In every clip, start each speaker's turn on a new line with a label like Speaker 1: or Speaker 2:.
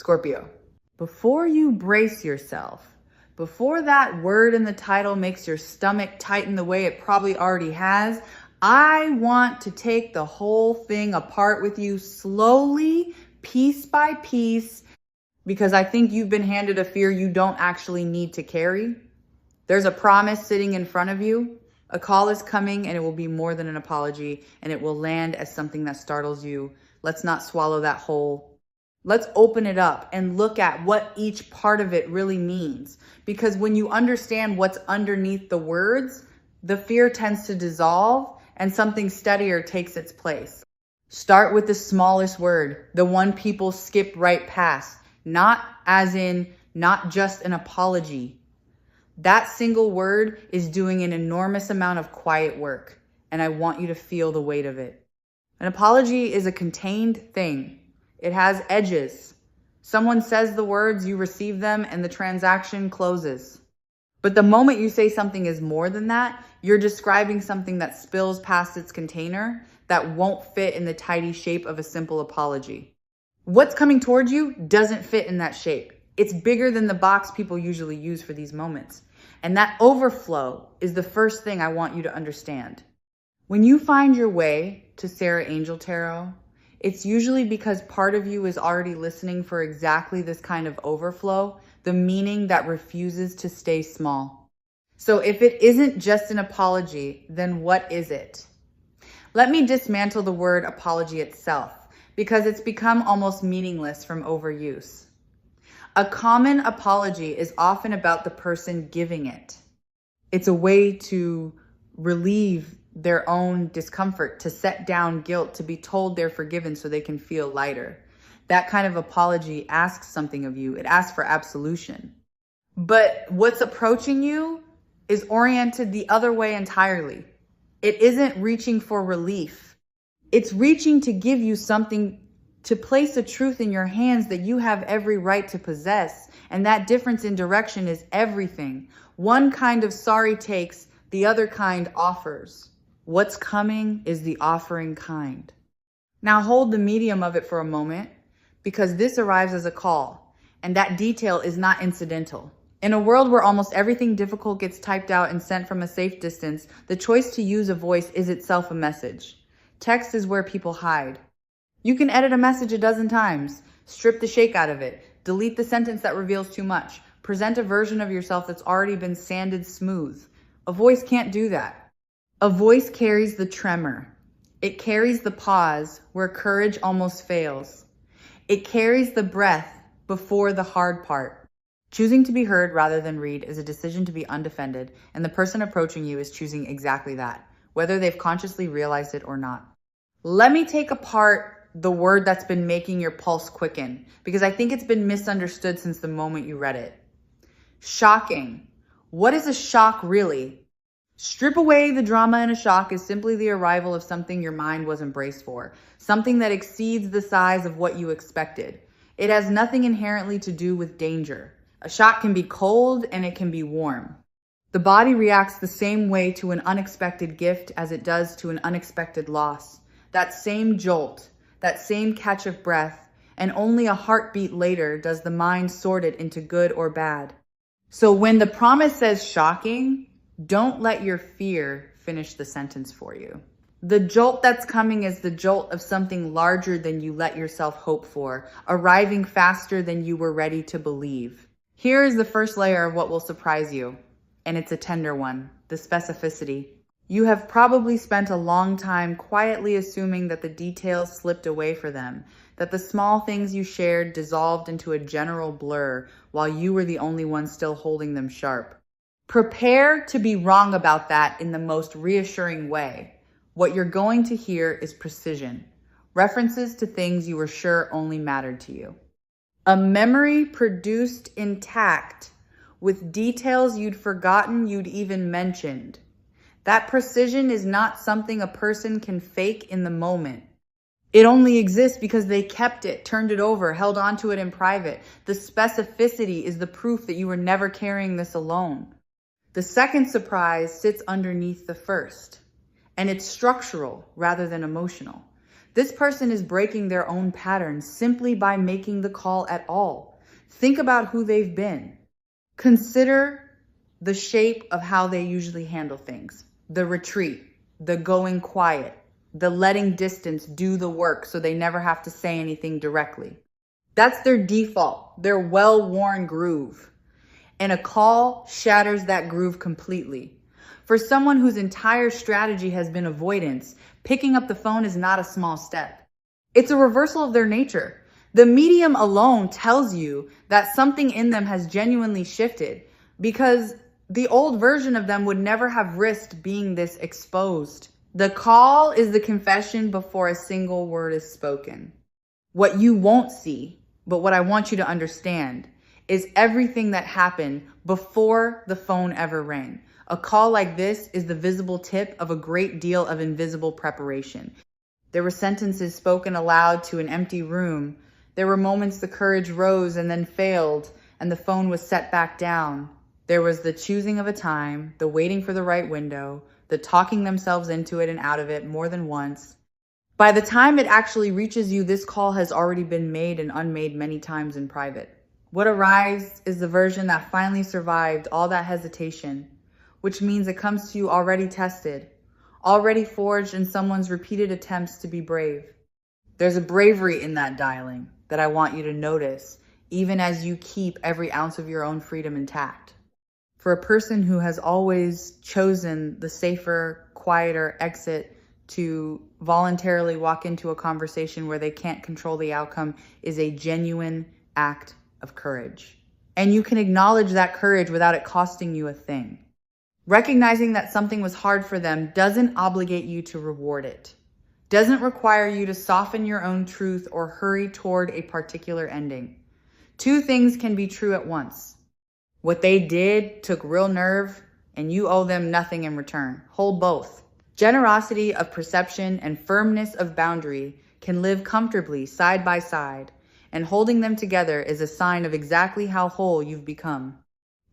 Speaker 1: Scorpio, before you brace yourself, before that word in the title makes your stomach tighten the way it probably already has, I want to take the whole thing apart with you slowly, piece by piece, because I think you've been handed a fear you don't actually need to carry. There's a promise sitting in front of you. A call is coming, and it will be more than an apology, and it will land as something that startles you. Let's not swallow that whole. Let's open it up and look at what each part of it really means. Because when you understand what's underneath the words, the fear tends to dissolve and something steadier takes its place. Start with the smallest word, the one people skip right past, not as in, not just an apology. That single word is doing an enormous amount of quiet work, and I want you to feel the weight of it. An apology is a contained thing. It has edges. Someone says the words, you receive them, and the transaction closes. But the moment you say something is more than that, you're describing something that spills past its container that won't fit in the tidy shape of a simple apology. What's coming towards you doesn't fit in that shape. It's bigger than the box people usually use for these moments. And that overflow is the first thing I want you to understand. When you find your way to Sarah Angel Tarot, it's usually because part of you is already listening for exactly this kind of overflow, the meaning that refuses to stay small. So if it isn't just an apology, then what is it? Let me dismantle the word apology itself, because it's become almost meaningless from overuse. A common apology is often about the person giving it. It's a way to relieve their own discomfort, to set down guilt, to be told they're forgiven so they can feel lighter. That kind of apology asks something of you. It asks for absolution. But what's approaching you is oriented the other way entirely. It isn't reaching for relief. It's reaching to give you something, to place a truth in your hands that you have every right to possess. And that difference in direction is everything. One kind of sorry takes, the other kind offers. What's coming is the offering kind. Now hold the medium of it for a moment, because this arrives as a call, and that detail is not incidental. In a world where almost everything difficult gets typed out and sent from a safe distance, the choice to use a voice is itself a message. Text is where people hide. You can edit a message a dozen times, strip the shake out of it, delete the sentence that reveals too much, present a version of yourself that's already been sanded smooth. A voice can't do that. A voice carries the tremor. It carries the pause where courage almost fails. It carries the breath before the hard part. Choosing to be heard rather than read is a decision to be undefended, and the person approaching you is choosing exactly that, whether they've consciously realized it or not. Let me take apart the word that's been making your pulse quicken, because I think it's been misunderstood since the moment you read it. Shocking. What is a shock really? Strip away the drama, and a shock is simply the arrival of something your mind wasn't braced for, something that exceeds the size of what you expected. It has nothing inherently to do with danger. A shock can be cold and it can be warm. The body reacts the same way to an unexpected gift as it does to an unexpected loss. That same jolt, that same catch of breath, and only a heartbeat later does the mind sort it into good or bad. So when the promise says shocking, don't let your fear finish the sentence for you. The jolt that's coming is the jolt of something larger than you let yourself hope for, arriving faster than you were ready to believe. Here is the first layer of what will surprise you, and it's a tender one, the specificity. You have probably spent a long time quietly assuming that the details slipped away for them, that the small things you shared dissolved into a general blur while you were the only one still holding them sharp. Prepare to be wrong about that in the most reassuring way. What you're going to hear is precision, references to things you were sure only mattered to you. A memory produced intact with details you'd forgotten you'd even mentioned. That precision is not something a person can fake in the moment. It only exists because they kept it, turned it over, held onto it in private. The specificity is the proof that you were never carrying this alone. The second surprise sits underneath the first, and it's structural rather than emotional. This person is breaking their own patterns simply by making the call at all. Think about who they've been. Consider the shape of how they usually handle things. The retreat, the going quiet, the letting distance do the work so they never have to say anything directly. That's their default, their well-worn groove. And a call shatters that groove completely. For someone whose entire strategy has been avoidance, picking up the phone is not a small step. It's a reversal of their nature. The medium alone tells you that something in them has genuinely shifted, because the old version of them would never have risked being this exposed. The call is the confession before a single word is spoken. What you won't see, but what I want you to understand, is everything that happened before the phone ever rang. A call like this is the visible tip of a great deal of invisible preparation. There were sentences spoken aloud to an empty room. There were moments the courage rose and then failed, and the phone was set back down. There was the choosing of a time, the waiting for the right window, the talking themselves into it and out of it more than once. By the time it actually reaches you, this call has already been made and unmade many times in private. What arrives is the version that finally survived all that hesitation, which means it comes to you already tested, already forged in someone's repeated attempts to be brave. There's a bravery in that dialing that I want you to notice, even as you keep every ounce of your own freedom intact. For a person who has always chosen the safer, quieter exit to voluntarily walk into a conversation where they can't control the outcome is a genuine act of courage. And you can acknowledge that courage without it costing you a thing. Recognizing that something was hard for them doesn't obligate you to reward it, doesn't require you to soften your own truth or hurry toward a particular ending. Two things can be true at once. What they did took real nerve, and you owe them nothing in return. Hold both. Generosity of perception and firmness of boundary can live comfortably side by side, and holding them together is a sign of exactly how whole you've become.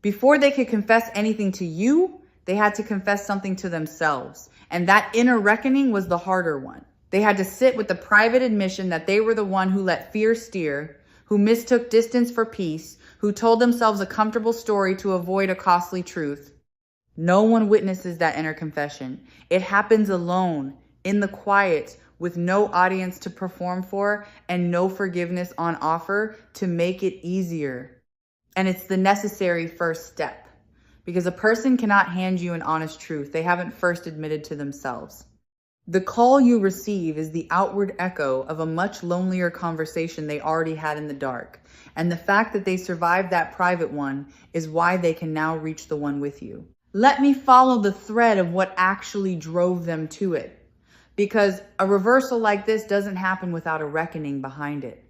Speaker 1: Before they could confess anything to you, they had to confess something to themselves, and that inner reckoning was the harder one. They had to sit with the private admission that they were the one who let fear steer, who mistook distance for peace, who told themselves a comfortable story to avoid a costly truth. No one witnesses that inner confession. It happens alone, in the quiet, with no audience to perform for and no forgiveness on offer to make it easier. And it's the necessary first step, because a person cannot hand you an honest truth they haven't first admitted to themselves. The call you receive is the outward echo of a much lonelier conversation they already had in the dark. And the fact that they survived that private one is why they can now reach the one with you. Let me follow the thread of what actually drove them to it, because a reversal like this doesn't happen without a reckoning behind it.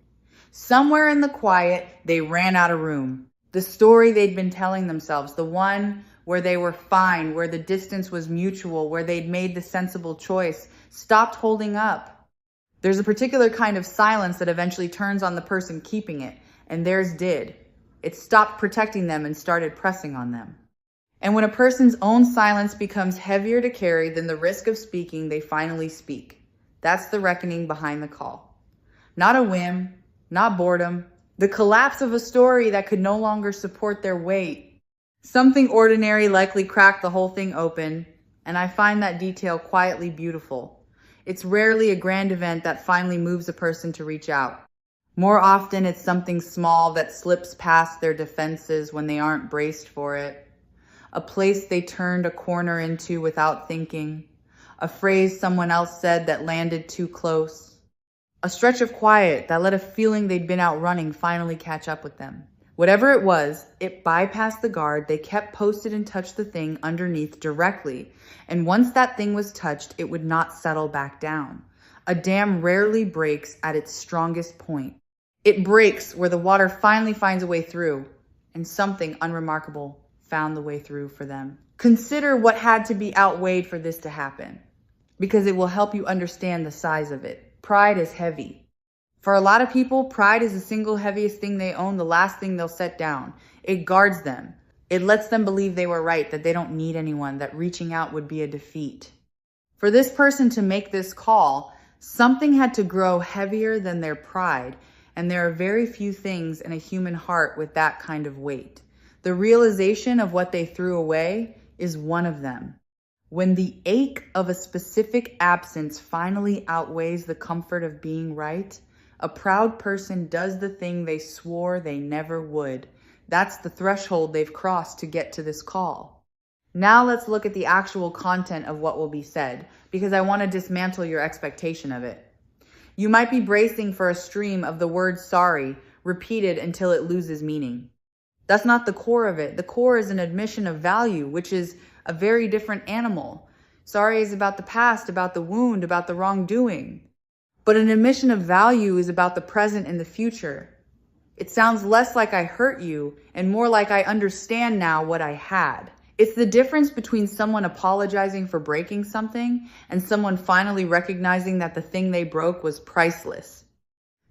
Speaker 1: Somewhere in the quiet, they ran out of room. The story they'd been telling themselves, the one where they were fine, where the distance was mutual, where they'd made the sensible choice, stopped holding up. There's a particular kind of silence that eventually turns on the person keeping it, and theirs did. It stopped protecting them and started pressing on them. And when a person's own silence becomes heavier to carry than the risk of speaking, they finally speak. That's the reckoning behind the call. Not a whim, not boredom, the collapse of a story that could no longer support their weight. Something ordinary likely cracked the whole thing open, and I find that detail quietly beautiful. It's rarely a grand event that finally moves a person to reach out. More often, it's something small that slips past their defenses when they aren't braced for it. A place they turned a corner into without thinking. A phrase someone else said that landed too close. A stretch of quiet that let a feeling they'd been out running finally catch up with them. Whatever it was, it bypassed the guard. They kept posted and touched the thing underneath directly. And once that thing was touched, it would not settle back down. A dam rarely breaks at its strongest point. It breaks where the water finally finds a way through, and something unremarkable found the way through for them. Consider what had to be outweighed for this to happen, because it will help you understand the size of it. Pride is heavy. For a lot of people, pride is the single heaviest thing they own, the last thing they'll set down. It guards them. It lets them believe they were right, that they don't need anyone, that reaching out would be a defeat. For this person to make this call, Something had to grow heavier than their pride, and there are very few things in a human heart with that kind of weight. The realization of what they threw away is one of them. When the ache of a specific absence finally outweighs the comfort of being right, a proud person does the thing they swore they never would. That's the threshold they've crossed to get to this call. Now let's look at the actual content of what will be said, because I want to dismantle your expectation of it. You might be bracing for a stream of the word sorry, repeated until it loses meaning. That's not the core of it. The core is an admission of value, which is a very different animal. Sorry is about the past, about the wound, about the wrongdoing. But an admission of value is about the present and the future. It sounds less like I hurt you and more like I understand now what I had. It's the difference between someone apologizing for breaking something and someone finally recognizing that the thing they broke was priceless.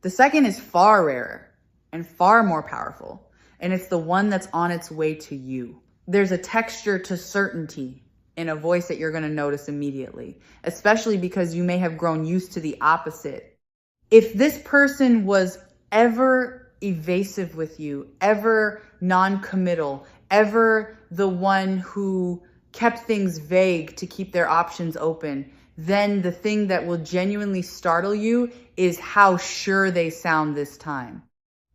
Speaker 1: The second is far rarer and far more powerful, and it's the one that's on its way to you. There's a texture to certainty in a voice that you're going to notice immediately, especially because you may have grown used to the opposite. If this person was ever evasive with you, ever non-committal, ever the one who kept things vague to keep their options open, then the thing that will genuinely startle you is how sure they sound this time.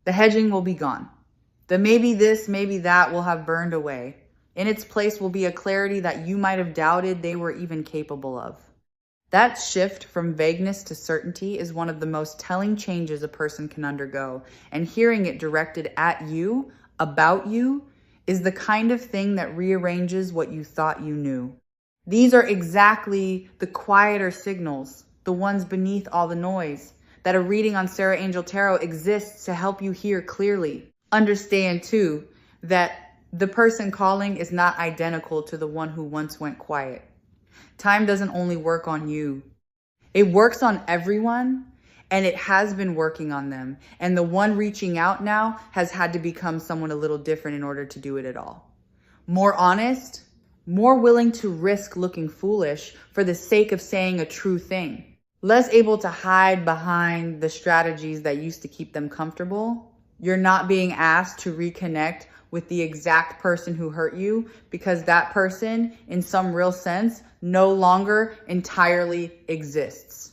Speaker 1: The hedging will be gone. The maybe this, maybe that will have burned away. In its place will be a clarity that you might have doubted they were even capable of. That shift from vagueness to certainty is one of the most telling changes a person can undergo, and hearing it directed at you, about you, is the kind of thing that rearranges what you thought you knew. These are exactly the quieter signals, the ones beneath all the noise, that a reading on Sarah Angel Tarot exists to help you hear clearly. Understand, too, that the person calling is not identical to the one who once went quiet. Time doesn't only work on you. It works on everyone, and it has been working on them. And the one reaching out now has had to become someone a little different in order to do it at all. More honest, more willing to risk looking foolish for the sake of saying a true thing. Less able to hide behind the strategies that used to keep them comfortable. You're not being asked to reconnect with the exact person who hurt you because that person, in some real sense, no longer entirely exists.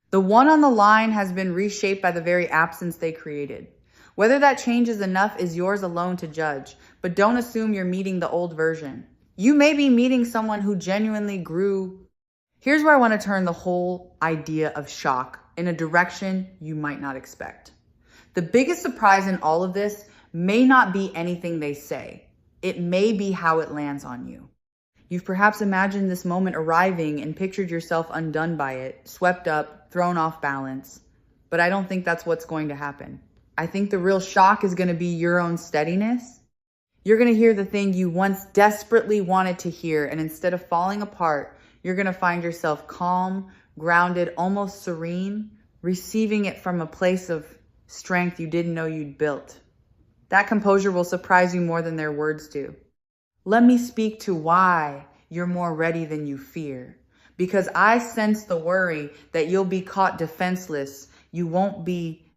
Speaker 1: The one on the line has been reshaped by the very absence they created. Whether that changes enough is yours alone to judge, but don't assume you're meeting the old version. You may be meeting someone who genuinely grew. Here's where I want to turn the whole idea of shock in a direction you might not expect. The biggest surprise in all of this may not be anything they say. It may be how it lands on you. You've perhaps imagined this moment arriving and pictured yourself undone by it, swept up, thrown off balance. But I don't think that's what's going to happen. I think the real shock is going to be your own steadiness. You're going to hear the thing you once desperately wanted to hear, and instead of falling apart, you're going to find yourself calm, grounded, almost serene, receiving it from a place of strength you didn't know you'd built. That composure will surprise you more than their words do. Let me speak to why you're more ready than you fear. Because I sense the worry that you'll be caught defenseless. You won't be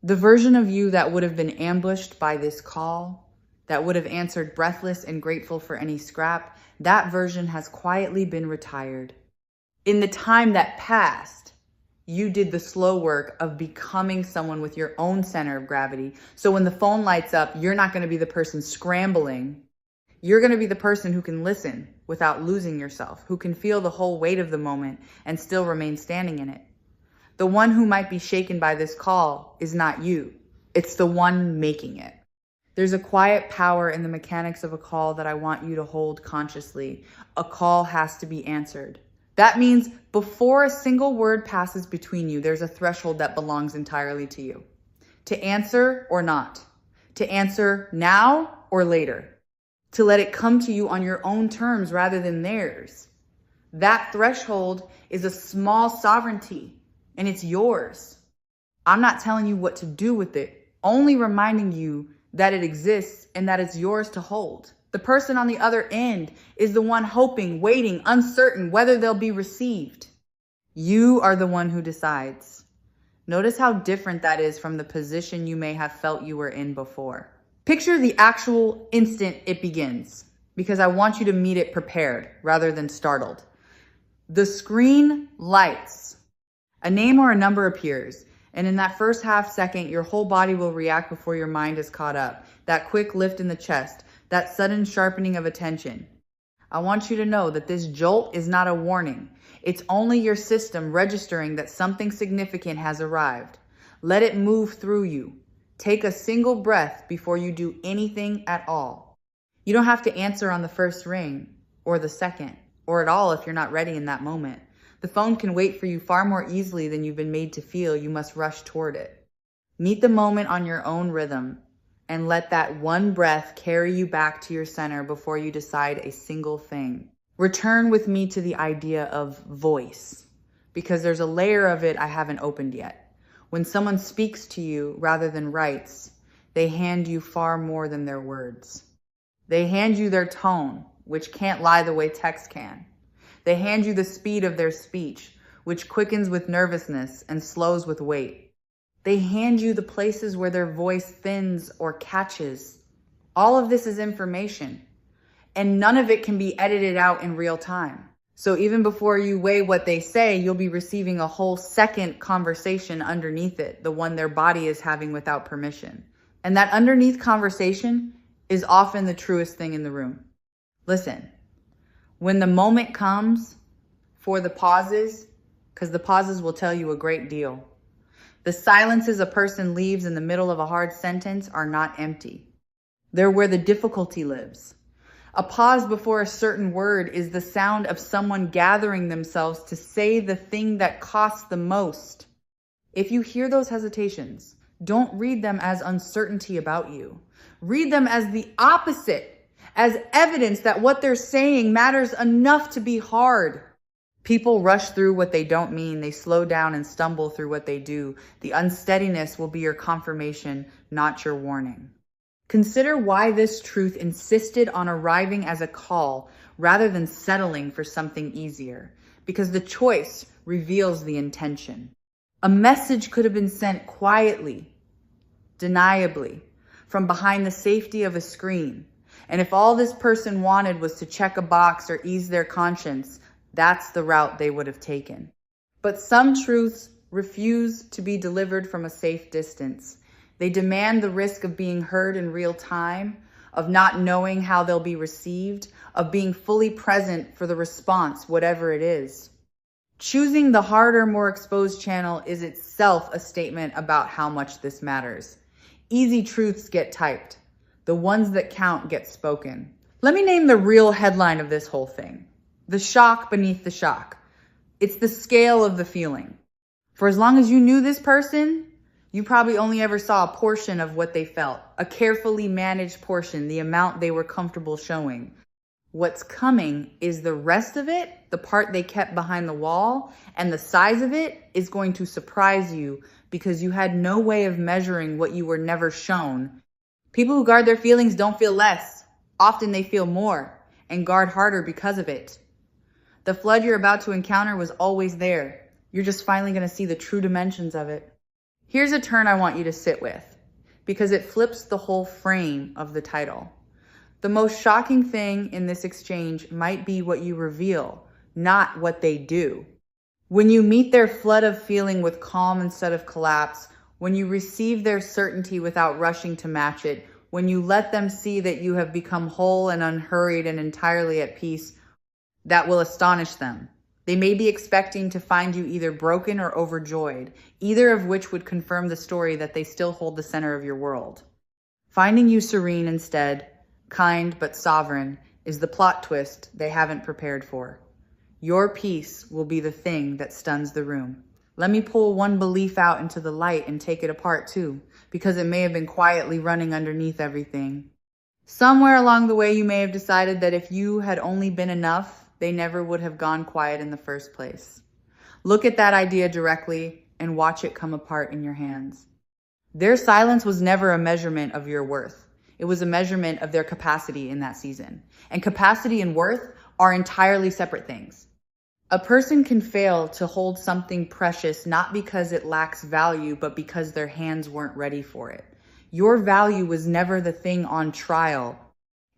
Speaker 1: the version of you that would have been ambushed by this call, that would have answered breathless and grateful for any scrap. That version has quietly been retired. In the time that passed, you did the slow work of becoming someone with your own center of gravity. So when the phone lights up, you're not going to be the person scrambling. You're going to be the person who can listen without losing yourself, who can feel the whole weight of the moment and still remain standing in it. The one who might be shaken by this call is not you. It's the one making it. There's a quiet power in the mechanics of a call that I want you to hold consciously. A call has to be answered. That means before a single word passes between you, there's a threshold that belongs entirely to you. To answer or not. To answer now or later. To let it come to you on your own terms rather than theirs. That threshold is a small sovereignty, and it's yours. I'm not telling you what to do with it, only reminding you that it exists and that it's yours to hold. The person on the other end is the one hoping, waiting, uncertain whether they'll be received. You are the one who decides. Notice how different that is from the position you may have felt you were in before. Picture the actual instant it begins, because I want you to meet it prepared rather than startled. The screen lights. A name or a number appears, and in that first half second, your whole body will react before your mind is caught up. That quick lift in the chest, that sudden sharpening of attention. I want you to know that this jolt is not a warning. It's only your system registering that something significant has arrived. Let it move through you. Take a single breath before you do anything at all. You don't have to answer on the first ring, or the second, or at all if you're not ready in that moment. The phone can wait for you far more easily than you've been made to feel you must rush toward it. Meet the moment on your own rhythm, and let that one breath carry you back to your center before you decide a single thing. Return with me to the idea of voice, because there's a layer of it I haven't opened yet. When someone speaks to you rather than writes, they hand you far more than their words. They hand you their tone, which can't lie the way text can. They hand you the speed of their speech, which quickens with nervousness and slows with weight. They hand you the places where their voice thins or catches. All of this is information, and none of it can be edited out in real time. So even before you weigh what they say, you'll be receiving a whole second conversation underneath it, the one their body is having without permission. And that underneath conversation is often the truest thing in the room. Listen, when the moment comes for the pauses, because the pauses will tell you a great deal. The silences a person leaves in the middle of a hard sentence are not empty. They're where the difficulty lives. A pause before a certain word is the sound of someone gathering themselves to say the thing that costs the most. If you hear those hesitations, don't read them as uncertainty about you. Read them as the opposite, as evidence that what they're saying matters enough to be hard. People rush through what they don't mean. They slow down and stumble through what they do. The unsteadiness will be your confirmation, not your warning. Consider why this truth insisted on arriving as a call rather than settling for something easier, because the choice reveals the intention. A message could have been sent quietly, deniably, from behind the safety of a screen. And if all this person wanted was to check a box or ease their conscience, that's the route they would have taken. But some truths refuse to be delivered from a safe distance. They demand the risk of being heard in real time, of not knowing how they'll be received, of being fully present for the response, whatever it is. Choosing the harder, more exposed channel is itself a statement about how much this matters. Easy truths get typed. The ones that count get spoken. Let me name the real headline of this whole thing. The shock beneath the shock. It's the scale of the feeling. For as long as you knew this person, you probably only ever saw a portion of what they felt, a carefully managed portion, the amount they were comfortable showing. What's coming is the rest of it, the part they kept behind the wall, and the size of it is going to surprise you because you had no way of measuring what you were never shown. People who guard their feelings don't feel less. Often they feel more and guard harder because of it. The flood you're about to encounter was always there. You're just finally going to see the true dimensions of it. Here's a turn I want you to sit with, because it flips the whole frame of the title. The most shocking thing in this exchange might be what you reveal, not what they do. When you meet their flood of feeling with calm instead of collapse, when you receive their certainty without rushing to match it, when you let them see that you have become whole and unhurried and entirely at peace, that will astonish them. They may be expecting to find you either broken or overjoyed, either of which would confirm the story that they still hold the center of your world. Finding you serene instead, kind but sovereign, is the plot twist they haven't prepared for. Your peace will be the thing that stuns the room. Let me pull one belief out into the light and take it apart too, because it may have been quietly running underneath everything. Somewhere along the way, you may have decided that if you had only been enough, they never would have gone quiet in the first place. Look at that idea directly and watch it come apart in your hands. Their silence was never a measurement of your worth. It was a measurement of their capacity in that season. And capacity and worth are entirely separate things. A person can fail to hold something precious not because it lacks value, but because their hands weren't ready for it. Your value was never the thing on trial.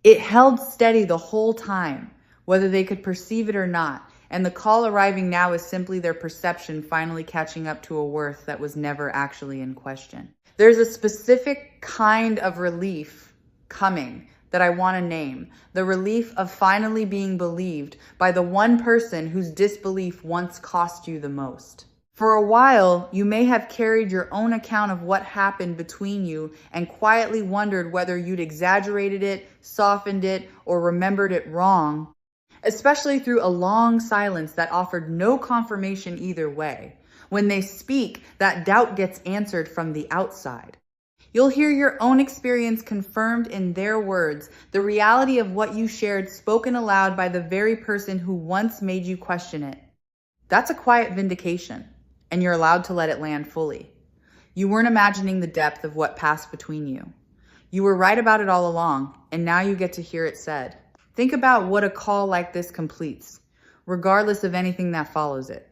Speaker 1: It held steady the whole time, whether they could perceive it or not. And the call arriving now is simply their perception finally catching up to a worth that was never actually in question. There's a specific kind of relief coming that I want to name. The relief of finally being believed by the one person whose disbelief once cost you the most. For a while, you may have carried your own account of what happened between you and quietly wondered whether you'd exaggerated it, softened it, or remembered it wrong, especially through a long silence that offered no confirmation either way. When they speak, that doubt gets answered from the outside. You'll hear your own experience confirmed in their words, the reality of what you shared spoken aloud by the very person who once made you question it. That's a quiet vindication, and you're allowed to let it land fully. You weren't imagining the depth of what passed between you. You were right about it all along, and now you get to hear it said. Think about what a call like this completes, regardless of anything that follows it.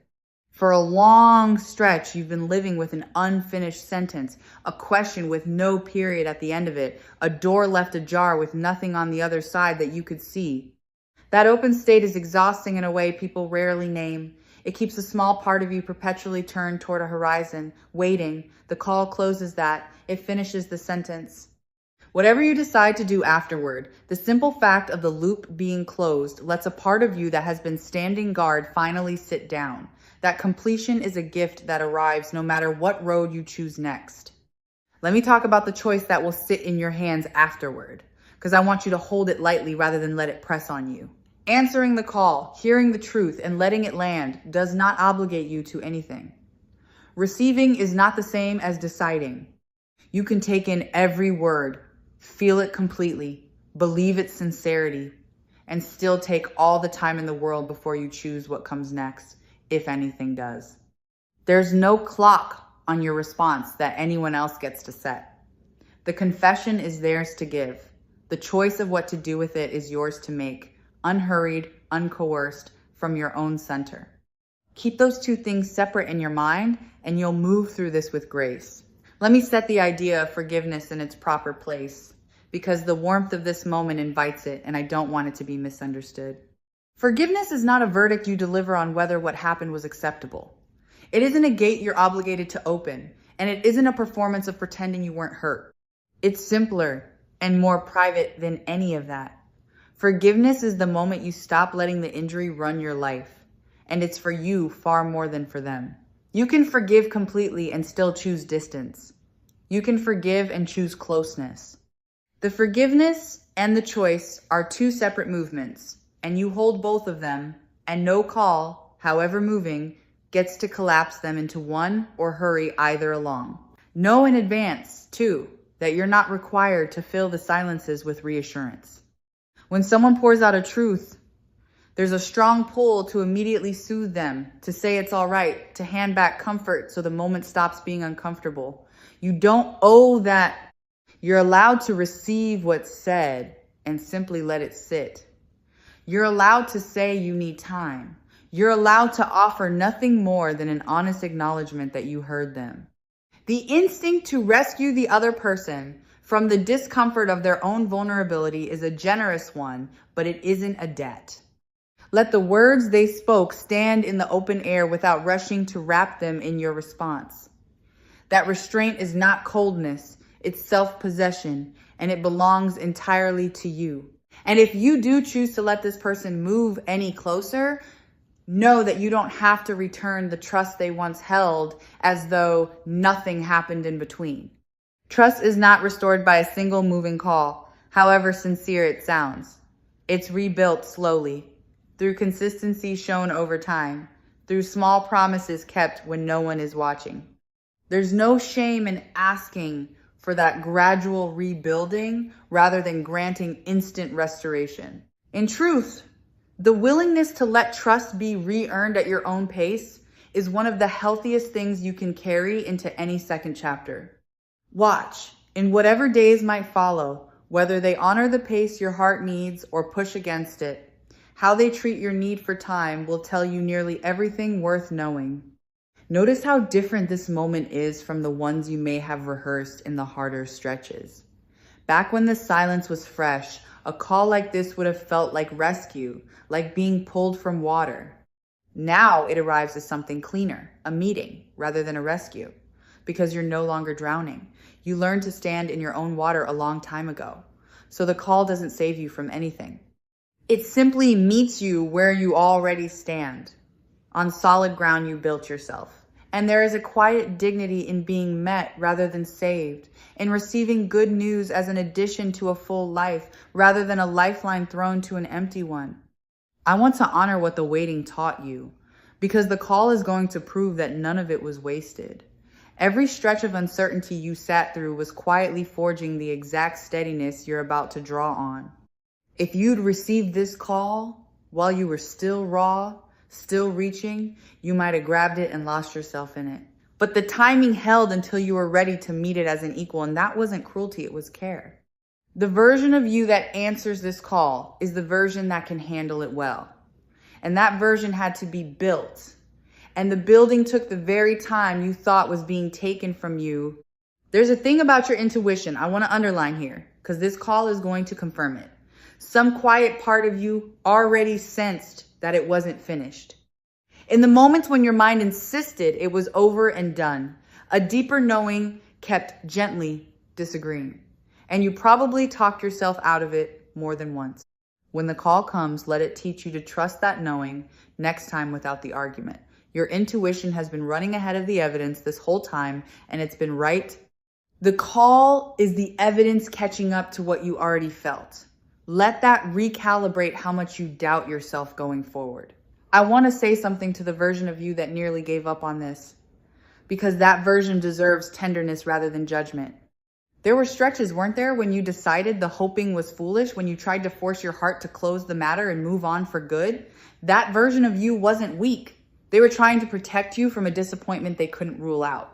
Speaker 1: For a long stretch, you've been living with an unfinished sentence, a question with no period at the end of it, a door left ajar with nothing on the other side that you could see. That open state is exhausting in a way people rarely name. It keeps a small part of you perpetually turned toward a horizon, waiting. The call closes that. It finishes the sentence. Whatever you decide to do afterward, the simple fact of the loop being closed lets a part of you that has been standing guard finally sit down. That completion is a gift that arrives no matter what road you choose next. Let me talk about the choice that will sit in your hands afterward, because I want you to hold it lightly rather than let it press on you. Answering the call, hearing the truth, and letting it land does not obligate you to anything. Receiving is not the same as deciding. You can take in every word, feel it completely, believe its sincerity, and still take all the time in the world before you choose what comes next, if anything does. There's no clock on your response that anyone else gets to set. The confession is theirs to give. The choice of what to do with it is yours to make, unhurried, uncoerced, from your own center. Keep those two things separate in your mind, and you'll move through this with grace. Let me set the idea of forgiveness in its proper place, because the warmth of this moment invites it, and I don't want it to be misunderstood. Forgiveness is not a verdict you deliver on whether what happened was acceptable. It isn't a gate you're obligated to open, and it isn't a performance of pretending you weren't hurt. It's simpler and more private than any of that. Forgiveness is the moment you stop letting the injury run your life, and it's for you far more than for them. You can forgive completely and still choose distance. You can forgive and choose closeness. The forgiveness and the choice are two separate movements, and you hold both of them, and no call, however moving, gets to collapse them into one or hurry either along. Know in advance, too, that you're not required to fill the silences with reassurance. When someone pours out a truth, there's a strong pull to immediately soothe them, to say it's all right, to hand back comfort so the moment stops being uncomfortable. You don't owe that. You're allowed to receive what's said and simply let it sit. You're allowed to say you need time. You're allowed to offer nothing more than an honest acknowledgement that you heard them. The instinct to rescue the other person from the discomfort of their own vulnerability is a generous one, but it isn't a debt. Let the words they spoke stand in the open air without rushing to wrap them in your response. That restraint is not coldness, it's self-possession, and it belongs entirely to you. And if you do choose to let this person move any closer, know that you don't have to return the trust they once held as though nothing happened in between. Trust is not restored by a single moving call, however sincere it sounds. It's rebuilt slowly, through consistency shown over time, through small promises kept when no one is watching. There's no shame in asking for that gradual rebuilding rather than granting instant restoration. In truth, the willingness to let trust be re-earned at your own pace is one of the healthiest things you can carry into any second chapter. Watch, in whatever days might follow, whether they honor the pace your heart needs or push against it, How they treat your need for time will tell you nearly everything worth knowing. Notice how different this moment is from the ones you may have rehearsed in the harder stretches. Back when the silence was fresh, a call like this would have felt like rescue, like being pulled from water. Now it arrives as something cleaner, a meeting, rather than a rescue, because you're no longer drowning. You learned to stand in your own water a long time ago, so the call doesn't save you from anything. It simply meets you where you already stand, on solid ground you built yourself. And there is a quiet dignity in being met rather than saved, in receiving good news as an addition to a full life rather than a lifeline thrown to an empty one. I want to honor what the waiting taught you, because the call is going to prove that none of it was wasted. Every stretch of uncertainty you sat through was quietly forging the exact steadiness you're about to draw on. If you'd received this call while you were still raw, still reaching, you might have grabbed it and lost yourself in it. But the timing held until you were ready to meet it as an equal, and that wasn't cruelty, it was care. The version of you that answers this call is the version that can handle it well. And that version had to be built. And the building took the very time you thought was being taken from you. There's a thing about your intuition I want to underline here, because this call is going to confirm it. Some quiet part of you already sensed that it wasn't finished. In the moments when your mind insisted it was over and done, a deeper knowing kept gently disagreeing. And you probably talked yourself out of it more than once. When the call comes, let it teach you to trust that knowing next time without the argument. Your intuition has been running ahead of the evidence this whole time, and it's been right. The call is the evidence catching up to what you already felt. Let that recalibrate how much you doubt yourself going forward. I want to say something to the version of you that nearly gave up on this, because that version deserves tenderness rather than judgment. There were stretches, weren't there, when you decided the hoping was foolish, when you tried to force your heart to close the matter and move on for good? That version of you wasn't weak. They were trying to protect you from a disappointment they couldn't rule out.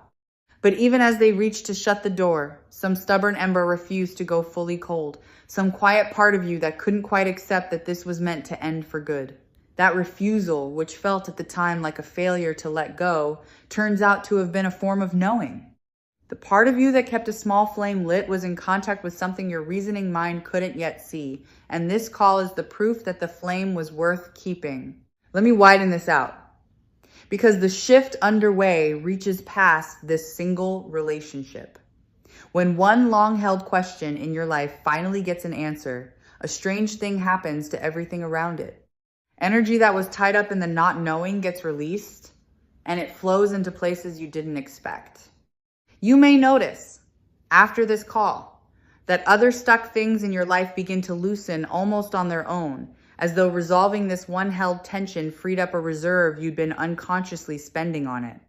Speaker 1: But even as they reached to shut the door, some stubborn ember refused to go fully cold. Some quiet part of you that couldn't quite accept that this was meant to end for good. That refusal, which felt at the time like a failure to let go, turns out to have been a form of knowing. The part of you that kept a small flame lit was in contact with something your reasoning mind couldn't yet see, and this call is the proof that the flame was worth keeping. Let me widen this out, because the shift underway reaches past this single relationship. When one long-held question in your life finally gets an answer, a strange thing happens to everything around it. Energy that was tied up in the not knowing gets released, and it flows into places you didn't expect. You may notice, after this call, that other stuck things in your life begin to loosen almost on their own, as though resolving this one held tension freed up a reserve you'd been unconsciously spending on it.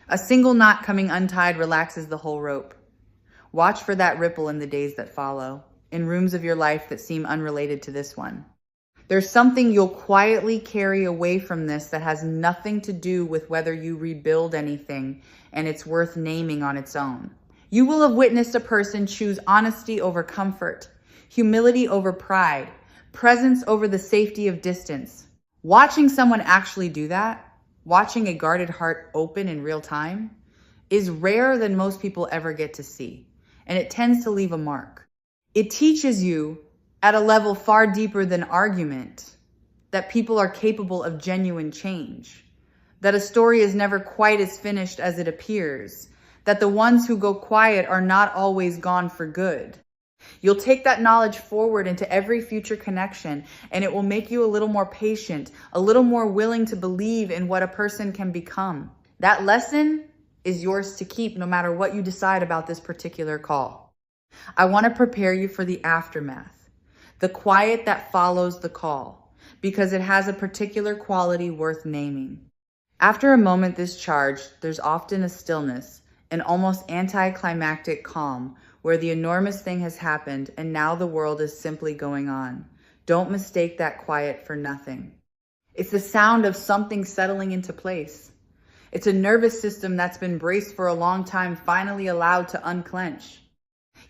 Speaker 1: A single knot coming untied relaxes the whole rope. Watch for that ripple in the days that follow, in rooms of your life that seem unrelated to this one. There's something you'll quietly carry away from this that has nothing to do with whether you rebuild anything, and it's worth naming on its own. You will have witnessed a person choose honesty over comfort, humility over pride, presence over the safety of distance. Watching someone actually do that, watching a guarded heart open in real time, is rarer than most people ever get to see, and it tends to leave a mark. It teaches you, at a level far deeper than argument, that people are capable of genuine change, that a story is never quite as finished as it appears, that the ones who go quiet are not always gone for good. You'll take that knowledge forward into every future connection, and it will make you a little more patient, a little more willing to believe in what a person can become. That lesson is yours to keep no matter what you decide about this particular call. I want to prepare you for the aftermath. The quiet that follows the call, because it has a particular quality worth naming. After a moment this charged, there's often a stillness, an almost anticlimactic calm, where the enormous thing has happened and now the world is simply going on. Don't mistake that quiet for nothing. It's the sound of something settling into place. It's a nervous system that's been braced for a long time, finally allowed to unclench.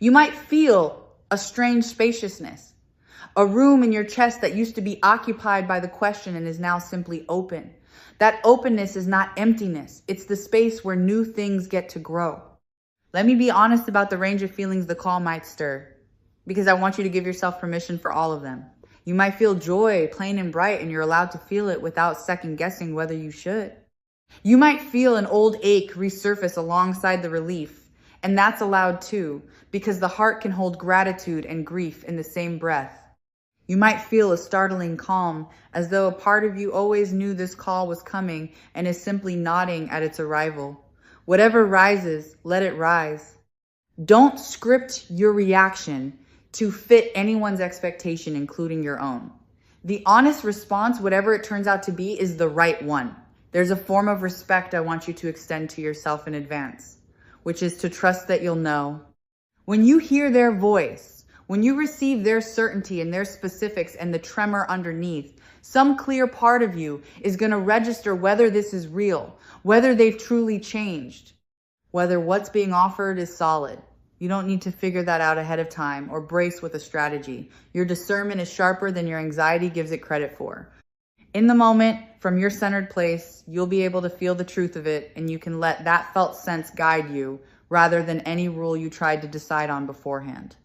Speaker 1: You might feel a strange spaciousness, A room in your chest that used to be occupied by the question and is now simply open. That openness is not emptiness. It's the space where new things get to grow. Let me be honest about the range of feelings the call might stir, because I want you to give yourself permission for all of them. You might feel joy, plain and bright, and you're allowed to feel it without second guessing whether you should. You might feel an old ache resurface alongside the relief, and that's allowed too, because the heart can hold gratitude and grief in the same breath. You might feel a startling calm, as though a part of you always knew this call was coming and is simply nodding at its arrival. Whatever rises, let it rise. Don't script your reaction to fit anyone's expectation, including your own. The honest response, whatever it turns out to be, is the right one. There's a form of respect I want you to extend to yourself in advance, which is to trust that you'll know. When you hear their voice, when you receive their certainty and their specifics and the tremor underneath, some clear part of you is going to register whether this is real, whether they've truly changed, whether what's being offered is solid. You don't need to figure that out ahead of time or brace with a strategy. Your discernment is sharper than your anxiety gives it credit for. In the moment, from your centered place, you'll be able to feel the truth of it, and you can let that felt sense guide you rather than any rule you tried to decide on beforehand.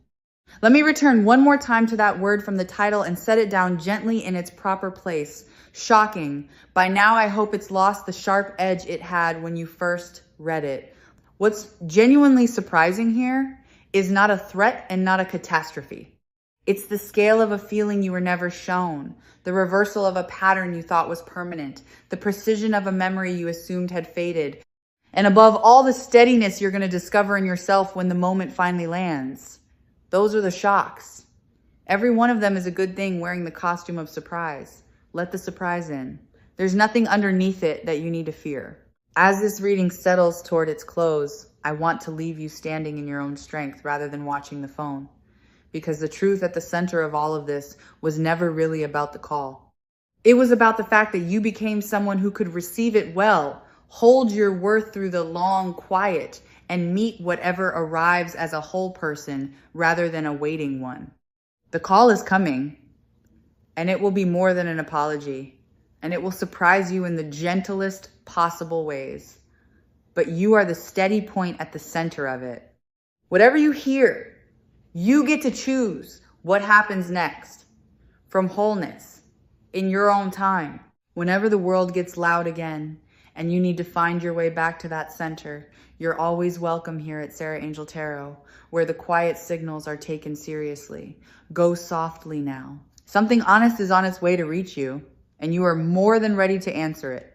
Speaker 1: Let me return one more time to that word from the title and set it down gently in its proper place. Shocking. By now, I hope it's lost the sharp edge it had when you first read it. What's genuinely surprising here is not a threat and not a catastrophe. It's the scale of a feeling you were never shown, the reversal of a pattern you thought was permanent, the precision of a memory you assumed had faded, and above all, the steadiness you're going to discover in yourself when the moment finally lands. Those are the shocks. Every one of them is a good thing wearing the costume of surprise. Let the surprise in. There's nothing underneath it that you need to fear. As this reading settles toward its close, I want to leave you standing in your own strength rather than watching the phone. Because the truth at the center of all of this was never really about the call. It was about the fact that you became someone who could receive it well, hold your worth through the long quiet, and meet whatever arrives as a whole person rather than a waiting one. The call is coming, and it will be more than an apology, and it will surprise you in the gentlest possible ways. But you are the steady point at the center of it. Whatever you hear, you get to choose what happens next. From wholeness, in your own time, whenever the world gets loud again, and you need to find your way back to that center, you're always welcome here at Sarah Angel Tarot, where the quiet signals are taken seriously. Go softly now. Something honest is on its way to reach you, and you are more than ready to answer it.